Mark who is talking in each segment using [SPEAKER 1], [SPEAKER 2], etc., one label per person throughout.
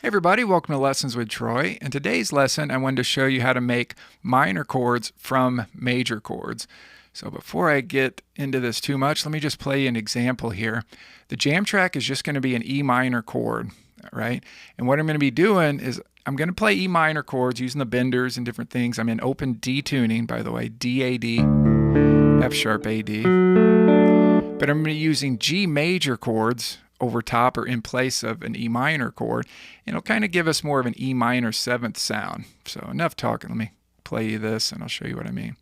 [SPEAKER 1] Hey everybody, welcome to Lessons with Troy. In today's lesson, I wanted to show you how to make minor chords from major chords. So before I get into this too much, let me just play you an example here. The jam track is just going to be an E minor chord, right? And what I'm going to be doing is I'm going to play E minor chords using the benders and different things. I'm in open D tuning, by the way, D, A, D, F sharp, A, D. But I'm going to be using G major chords over top or in place of an E minor chord, and it'll kind of give us more of an E minor 7th sound. So enough talking, let me play you this and I'll show you what I mean.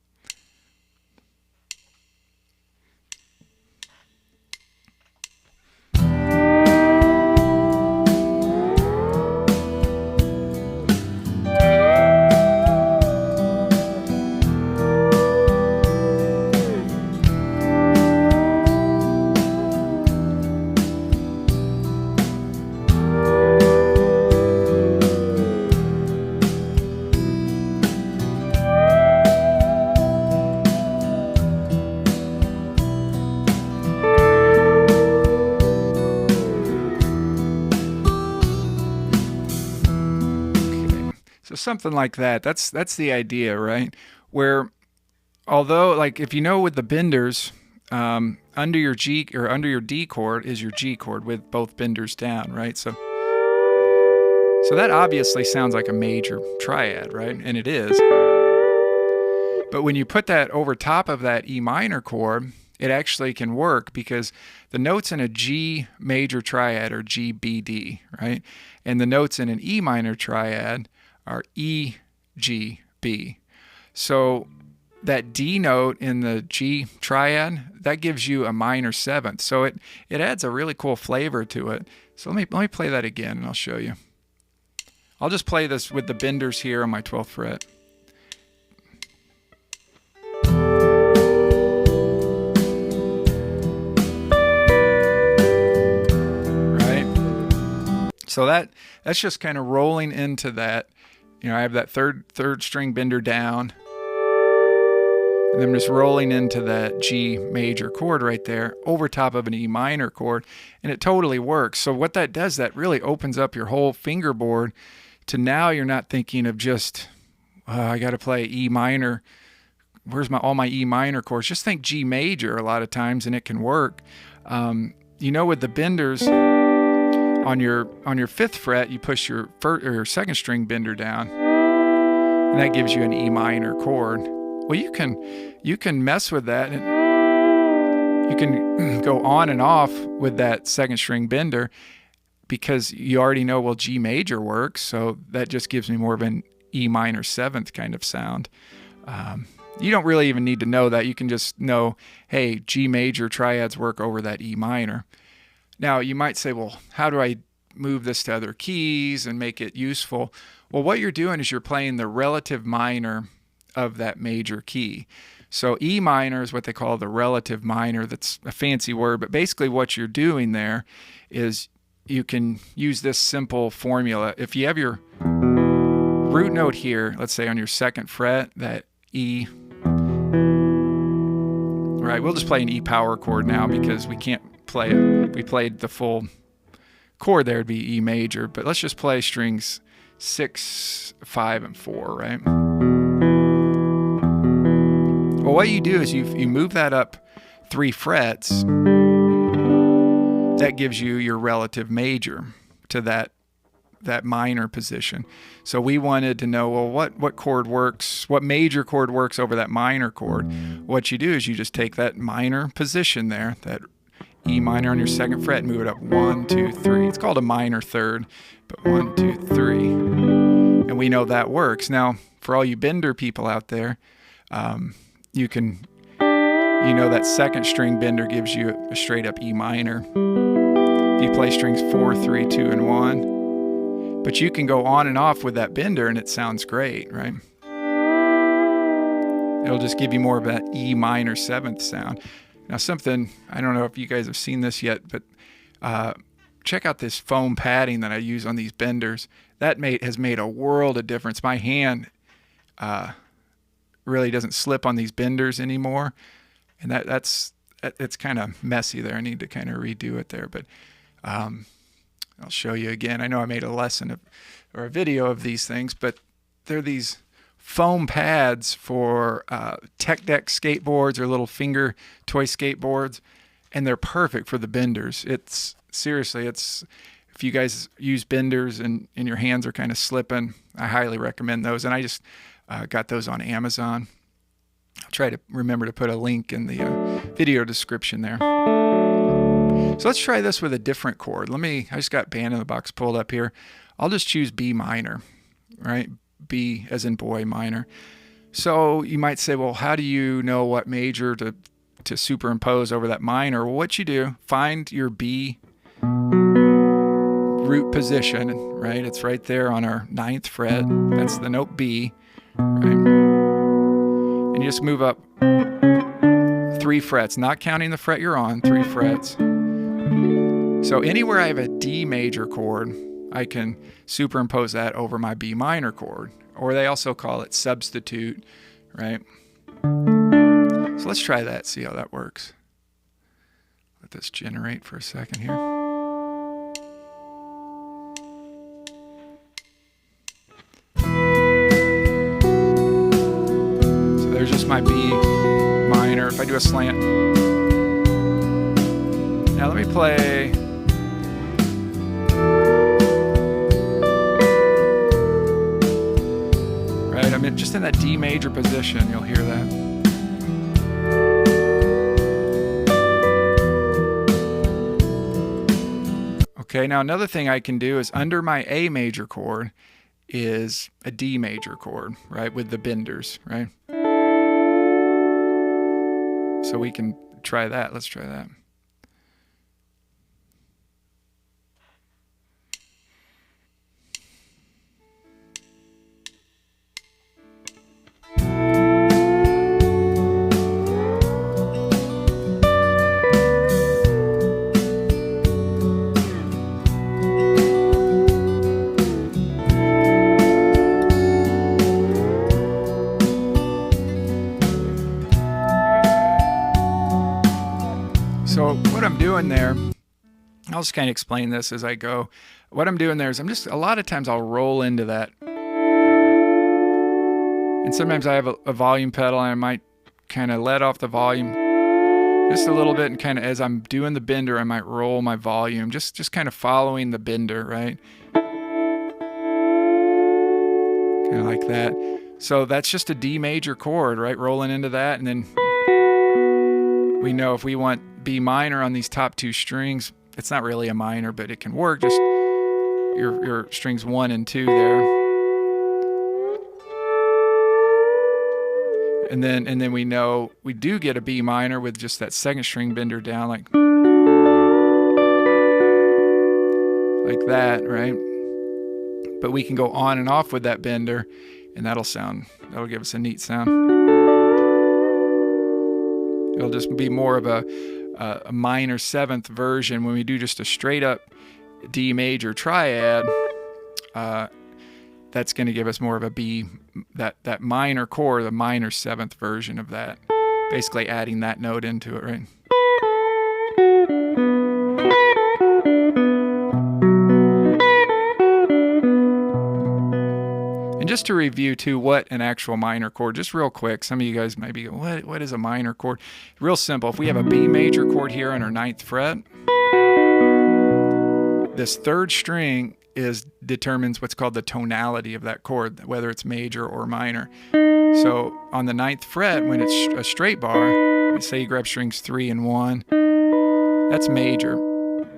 [SPEAKER 1] So something like that. That's the idea, right? Where although, like, if you know with the benders, under your G or under your D chord is your G chord with both benders down, right? So that obviously sounds like a major triad, right? And it is. But when you put that over top of that E minor chord, it actually can work because the notes in a G major triad are G, B, D, right? And the notes in an E minor triad are E, G, B. So that D note in the G triad, that gives you a minor 7th. So it adds a really cool flavor to it. So let me play that again and I'll show you. I'll just play this with the benders here on my 12th fret. Right? So that's just kind of rolling into that. You know, I have that third string bender down, and I'm just rolling into that G major chord right there over top of an E minor chord, and it totally works. So what that does, that really opens up your whole fingerboard to now you're not thinking of just, I got to play E minor. Where's all my E minor chords? Just think G major a lot of times, and it can work. You know, with the benders, on your 5th fret, you push your 2nd string bender down, and that gives you an E minor chord. Well, you can mess with that, and you can go on and off with that 2nd string bender because you already know, well, G major works, so that just gives me more of an E minor 7th kind of sound. You don't really even need to know that. You can just know, hey, G major triads work over that E minor. Now, you might say, well, how do I move this to other keys and make it useful? Well, what you're doing is you're playing the relative minor of that major key. So E minor is what they call the relative minor. That's a fancy word, but basically what you're doing there is you can use this simple formula. If you have your root note here, let's say on your 2nd fret, that E, right, we'll just play an E power chord now because we can't play it. If we played the full chord there, it'd be E major, but let's just play strings 6, 5, and 4, right? Well, what you do is you move that up 3 frets. That gives you your relative major to that minor position. So we wanted to know, well, what chord works, what major chord works over that minor chord? What you do is you just take that minor position there, that E minor on your 2nd fret, and move it up 1, 2, 3. It's called a minor 3rd, but 1, 2, 3. And we know that works. Now, for all you bender people out there, you know that 2nd string bender gives you a straight up E minor. If you play strings 4, 3, 2, and 1. But you can go on and off with that bender and it sounds great, right? It'll just give you more of that E minor 7th sound. Now something, I don't know if you guys have seen this yet, but check out this foam padding that I use on these benders. That has made a world of difference. My hand really doesn't slip on these benders anymore. And it's kind of messy there. I need to kind of redo it there. But I'll show you again. I know I made a lesson or a video of these things, but they're these foam pads for tech deck skateboards or little finger toy skateboards, and they're perfect for the benders. It's seriously, if you guys use benders and your hands are kind of slipping, I highly recommend those. And I just got those on Amazon. I'll try to remember to put a link in the video description there. So let's try this with a different chord. I just got Band in the Box pulled up here. I'll just choose B minor, right? B as in boy, minor. So you might say, well, how do you know what major to superimpose over that minor? Well, what you do, find your B root position, right? It's right there on our 9th fret. That's the note B, right? And you just move up 3 frets, not counting the fret you're on, 3 frets. So anywhere I have a D major chord, I can superimpose that over my B minor chord, or they also call it substitute, right? So let's try that, see how that works. Let this generate for a second here. So there's just my B minor. If I do a slant. Now let me play. I'm just in that D major position, you'll hear that. Okay, now another thing I can do is under my A major chord is a D major chord, right, with the benders, right? So we can try that. Let's try that. So what I'm doing there, I'll just kind of explain this as I go. What I'm doing there is a lot of times I'll roll into that. And sometimes I have a volume pedal and I might kind of let off the volume just a little bit, and kind of as I'm doing the bender, I might roll my volume, just kind of following the bender, right? Kind of like that. So that's just a D major chord, right? Rolling into that, and then we know if we want B minor on these top 2 strings, it's not really a minor, but it can work. Just your strings 1 and 2 there. And then we know we do get a B minor with just that 2nd string bender down like that, right? But we can go on and off with that bender, and that'll give us a neat sound. It'll just be more of a minor 7th version. When we do just a straight up D major triad, that's going to give us more of a B, that minor chord, the minor 7th version of that. Basically adding that note into it, right? And just to review too, what an actual minor chord, just real quick, some of you guys might be going, what is a minor chord? Real simple. If we have a B major chord here on our 9th fret, this 3rd string determines what's called the tonality of that chord, whether it's major or minor. So on the 9th fret, when it's a straight bar, let's say you grab strings 3 and 1, that's major.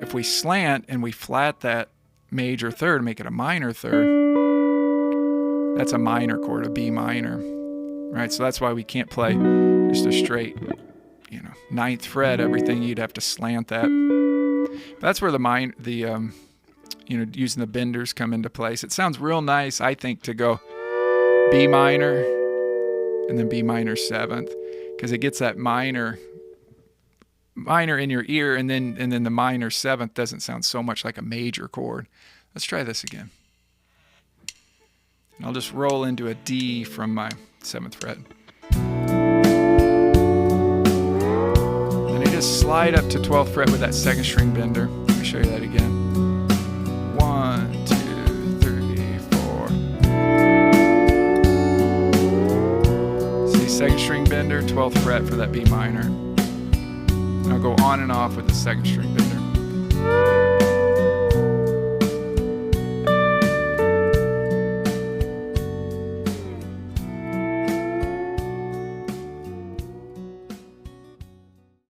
[SPEAKER 1] If we slant and we flat that major 3rd, make it a minor 3rd, that's a minor chord, a B minor, right? So that's why we can't play just a straight, 9th fret, everything, you'd have to slant that. But that's where using the benders come into place. It sounds real nice, I think, to go B minor and then B minor 7th, because it gets that minor in your ear, and then the minor 7th doesn't sound so much like a major chord. Let's try this again. And I'll just roll into a D from my 7th fret. And I just slide up to 12th fret with that 2nd string bender. Let me show you that again. second string bender, 12th fret for that B minor. And I'll go on and off with the second string bender.